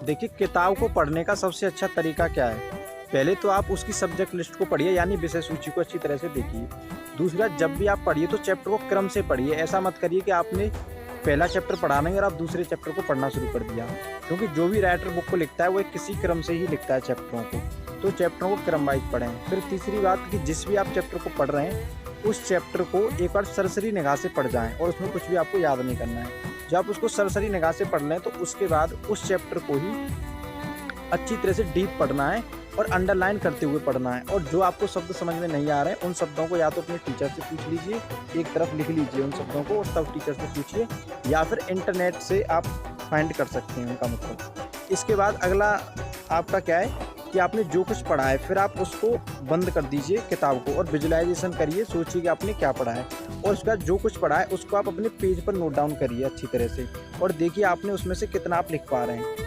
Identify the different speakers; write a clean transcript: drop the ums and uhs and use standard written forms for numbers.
Speaker 1: देखिए, किताब को पढ़ने का सबसे अच्छा तरीका क्या है? पहले तो आप उसकी सब्जेक्ट लिस्ट को पढ़िए, यानी विषय सूची को अच्छी तरह से देखिए। दूसरा, जब भी आप पढ़िए तो चैप्टर को क्रम से पढ़िए। ऐसा मत करिए कि आपने पहला चैप्टर पढ़ा नहीं और आप दूसरे चैप्टर को पढ़ना शुरू कर दिया। क्योंकि जो भी राइटर बुक को लिखता है वो एक किसी क्रम से ही लिखता है चैप्टरों को। तो चैप्टरों को क्रम वाइज पढ़ें। फिर तीसरी बात कि जिस भी आप चैप्टर को पढ़ रहे हैं, उस चैप्टर को एक बार सरसरी निगाह से पढ़ जाएँ और उसमें कुछ भी आपको याद नहीं करना है। जब आप उसको सरसरी निगाह से पढ़ लें तो उसके बाद उस चैप्टर को ही अच्छी तरह से डीप पढ़ना है और अंडरलाइन करते हुए पढ़ना है। और जो आपको शब्द समझ में नहीं आ रहे हैं, उन शब्दों को या तो अपने टीचर से पूछ लीजिए, एक तरफ लिख लीजिए उन शब्दों को और तब टीचर से पूछिए, या फिर इंटरनेट से आप फाइंड कर सकते हैं उनका मतलब। इसके बाद अगला आपका क्या है कि आपने जो कुछ पढ़ा है फिर आप उसको बंद कर दीजिए किताब को और विजुअलाइजेशन करिए, सोचिए कि आपने क्या पढ़ा है और उसके बाद जो कुछ पढ़ा है उसको आप अपने पेज पर नोट डाउन करिए अच्छी तरह से और देखिए आपने उसमें से कितना आप लिख पा रहे हैं।